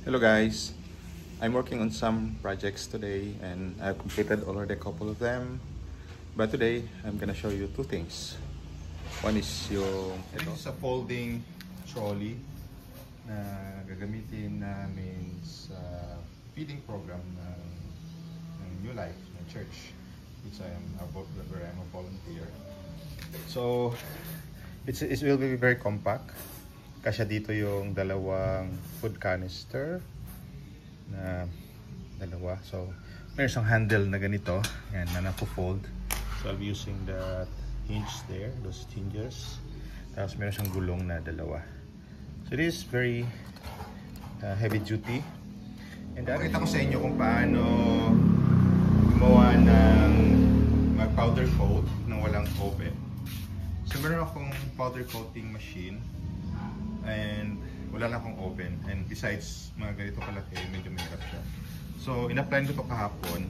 Hello guys, I'm working on some projects today and I've completed already a couple of them. But today, I'm gonna show you two things. One is yung ito. This is a folding trolley na gagamitin namin sa feeding program ng New Life, ng church, which where I'm a volunteer. So, it will be very compact. Kasya dito yung dalawang food canister na dalawa. So, meron siyang handle na ganito. Yan, na napo-fold. So, I'll be using that hinge there, those hinges. Tapos meron siyang gulong na dalawa. So, this is very heavy duty. And nakita ko sa inyo kung paano gumawa ng mag-powder coat nang walang oven. So, meron akong powder coating machine. And wala lang akong oven. And besides, mga ganito kalaki, medyo mahirap siya. So, in-apply ko ito kahapon.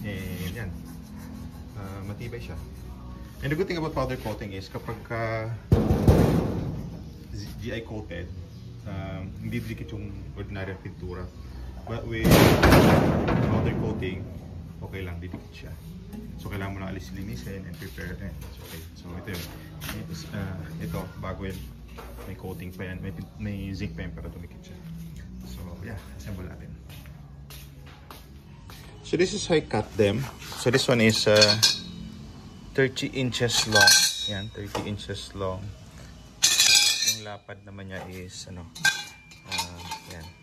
And yan. Matibay siya. And the good thing about powder coating is kapag GI coated, hindi dikit yung ordinary pintura. But with powder coating, okay lang, didikit siya. So, kailangan mo lang linisin and prepare. And it's okay. So, ito yun. Ito, bago yun. May coating pa yan, may zinc pa yan para tumikit siya. So yeah, assemble natin. So this is how I cut them. So this one is 30 inches long. Yan, 30 inches long. So, yung lapad naman niya is yan,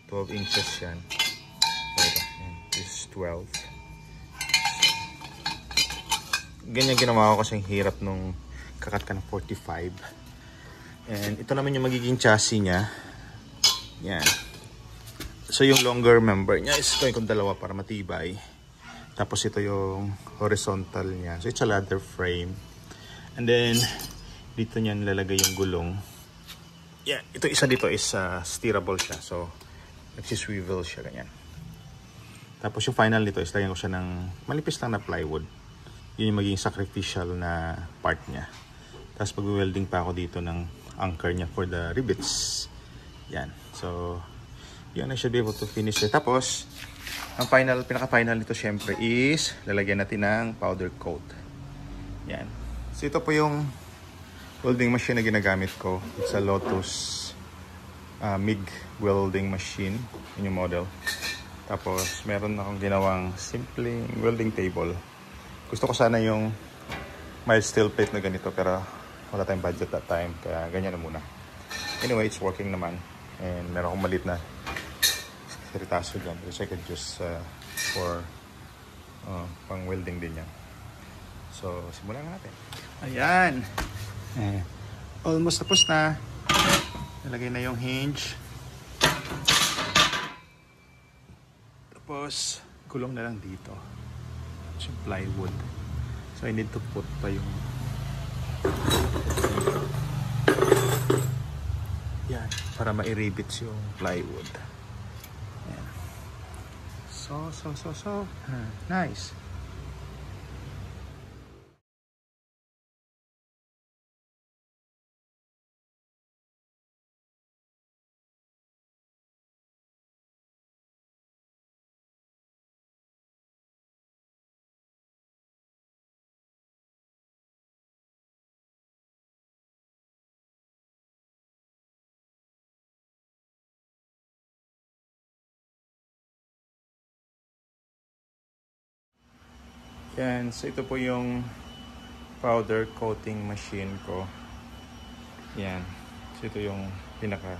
12 inches yan. So, yan, this is 12. So, ganyan ginawa ko kasi ang hirap nung kakat ka ng 45. And ito naman yung magiging chassis niya. Yan. So yung longer member niya is ito yung dalawa para matibay. Tapos ito yung horizontal niya. So it's a ladder frame. And then dito niya nilalagay yung gulong. Yeah, ito isa dito is steerable siya. So nagsiswivel siya ganyan. Tapos yung final nito is lagyan ko siya ng malipis lang na plywood. Yun yung magiging sacrificial na part niya. Tapos pag-welding pa ako dito ng anchor niya for the rivets. Yan. So, yun, I should be able to finish it. Tapos, ang pinaka-final nito syempre is lalagyan natin ng powder coat. Yan. So, ito po yung welding machine na ginagamit ko. It's a Lotus MIG welding machine. Yun yung model. Tapos, meron akong ginawang simpleng welding table. Gusto ko sana yung mild steel plate na ganito, pero wala tayong budget that time, kaya ganyan na muna. Anyway, it's working naman. And meron akong maliit na seritaso dyan, which I could use for pang welding din yan. So, simulan na natin. Ayan! Almost tapos na. Nalagay na yung hinge. Tapos, gulong na lang dito. It's yung plywood. So, I need to put pa yung yan, para ma-rivets yung plywood. Yan. So nice. Yan, so ito po yung powder coating machine ko. Yan. So ito yung pinaka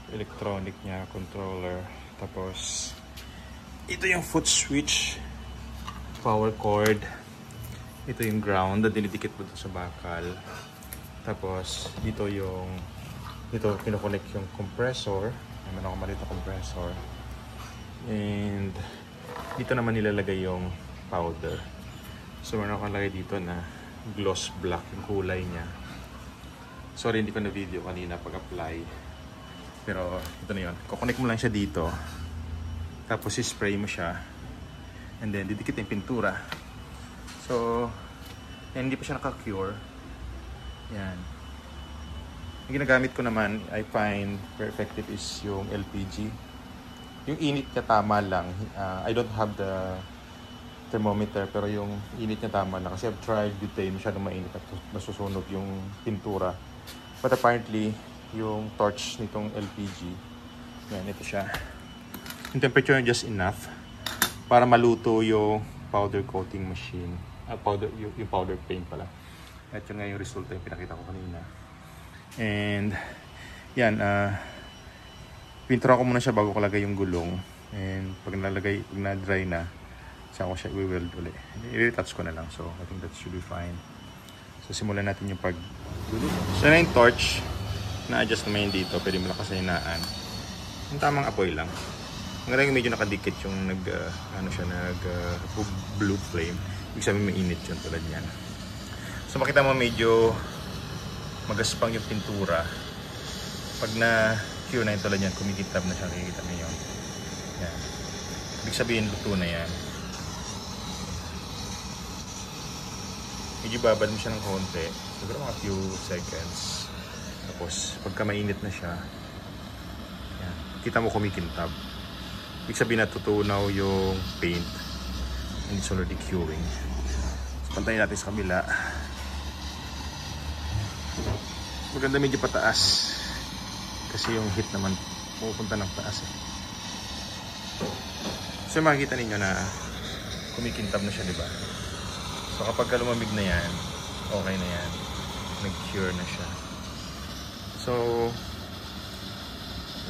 electronic niya, controller. Tapos ito yung foot switch, power cord. Ito yung ground na dinidikit mo sa bakal. Tapos dito kinoconnect yung compressor. May ako maliit na compressor. And dito naman nilalagay yung powder. So meron akong lagay dito na gloss black yung kulay niya. Sorry, hindi ko na video kanina pag-apply. Pero ito na yun. Kukonek mo lang siya dito. Tapos i-spray mo siya. And then didikit yung pintura. So, hindi pa siya naka-cure. Yan. Yung ginagamit ko naman, I find very effective is yung LPG. Yung init niya tama lang. I don't have the thermometer, pero yung init niya tama lang. Kasi I've tried butane, masyadong mainit at masusunog yung pintura. But apparently, yung torch nitong LPG, yan, ito siya. Yung temperature just enough para maluto yung powder coating machine. Yung powder paint pala. At yun nga yung resulta yung pinakita ko kanina. And yan, pintura ko muna siya bago ko lagay yung gulong. And pag na-dry na, saka ko siya i-weld ulit. I-retouch ko na lang. So I think that should be fine. So simulan natin yung pag-gulong. So na yung torch, na-adjust naman yun dito. Pwede mo lang kasi hinaan. Yung tamang apoy lang. Ang medyo nakadikit yung blue flame. Ibig sabihin mainit yun tulad yan. So makita mo medyo magaspang yung pintura. Pag na-cure na yun tulad yan, kumikitab na siya, kikita mo yun. Yan. Ibig sabihin luto na yan. Medyo babad mo siya ng konti. Siguro mga few seconds. Tapos pagka mainit na siya, yan. Kita mo kumikintab. Ibig sabihin natutunaw yung paint. And it's already curing. So pantayin natin sa kabila. Maganda medyo pataas. Kasi yung heat naman pupunta ng taas eh. So makikita ninyo na kumikintab na siya, diba? So kapag lumamig na yan, okay na yan. Nag-cure na siya. So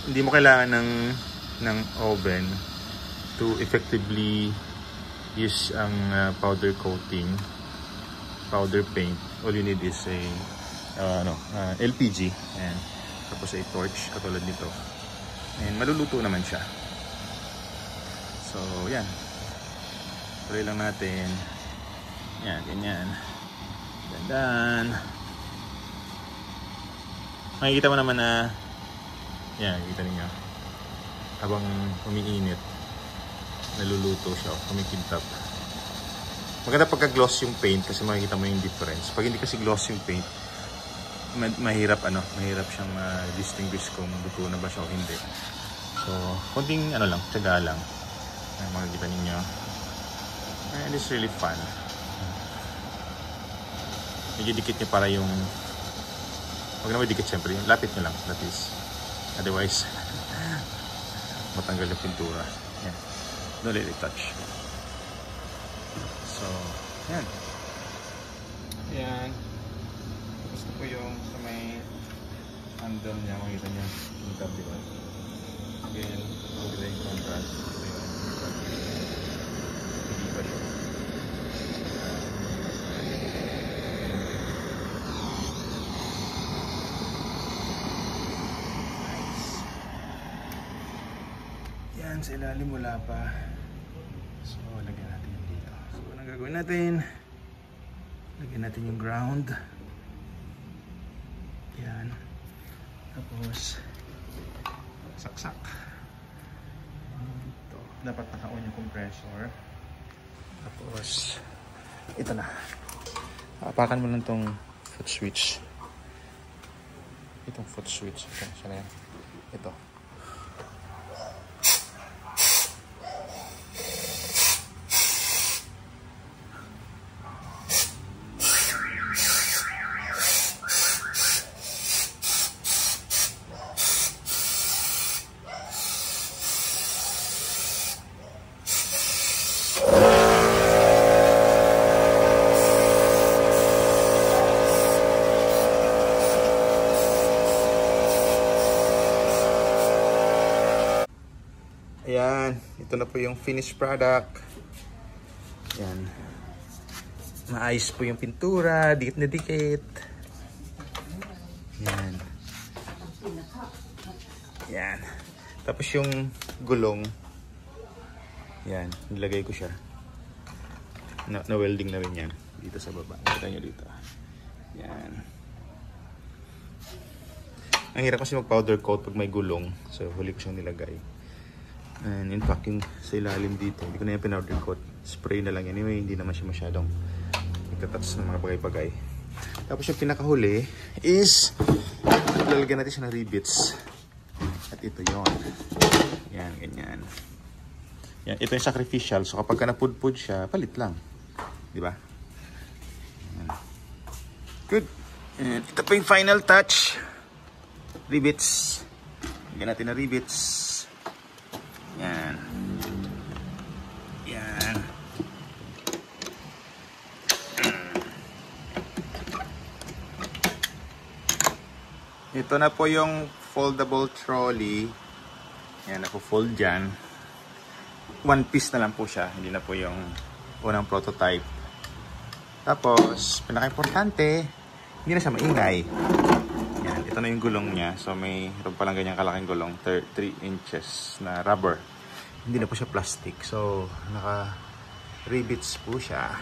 hindi mo kailangan ng oven to effectively use ang powder coating, powder paint. All you need is a LPG and tapos ay torch katulad nito, and maluluto naman siya. So yan, tuloy lang natin yan, ganyan, dandan. Makikita mo naman na yan, kita niyo habang umiinit naluluto siya, kumikintab. Maganda pagka gloss yung paint kasi makikita mo yung difference. Pag hindi kasi gloss yung paint, mahirap siyang distinguish kung luto na ba siya o hindi. So konting tiyaga lang. Makikita ninyo, and it's really fun. Medyo dikit niya para yung, wag naman dikit syempre, yung lapit nyo lang, that is, otherwise matanggal yung pintura. Yan, don't let it touch. So yan, tapos na po yung sa may handle niya, makikita niya yung tab, diba? Again, maganda yung contrast. Hindi pa siya. Nice. Yan, sa ilalim wala pa. So, lagyan natin yung dito. So, anong gagawin natin? Lagyan natin yung ground. Yan. Tapos saksak. Ito. Dapat naka-on yung compressor. Tapos ito na. Apakan mo lang tong foot switch. Itong foot switch. Ito. Siya na yan. Ito. Ayan, ito na po yung finished product. Ayan. Maayos po yung pintura, dikit na dikit. Ayan. Ayan. Tapos yung gulong, ayan, nilagay ko siya. Na-welding na rin yan. Dito sa baba. Kita nyo dito. Ayan. Ang hirap kasi mag-powder coat pag may gulong. So, huli ko siyang nilagay. And in fact, yung sa ilalim dito, hindi ko na yung pinowder coat. Spray na lang. Anyway, hindi naman siya masyadong nagtatouch ng mga bagay-bagay. Tapos yung pinakahuli is lalagyan natin siya ng rivets. At ito yon. Yan, ganyan. Yan, ito yung sacrificial. So kapag ka napudpud siya, palit lang. Di ba? Good. And ito pa yung final touch. Rivets. Lagyan natin na rivets. Yan. Yan. Ito na po yung foldable trolley. Yan, napo-fold dyan. One piece na lang po siya. Hindi na po yung unang prototype. Tapos, pinaka-importante, hindi na siya maingay. Yan, ito na yung gulong niya. So, mayroon palang ganyang kalaking gulong. 3 inches na rubber. Hindi na po siya plastic. So, naka-rivets po siya.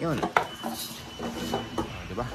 Yun. Diba?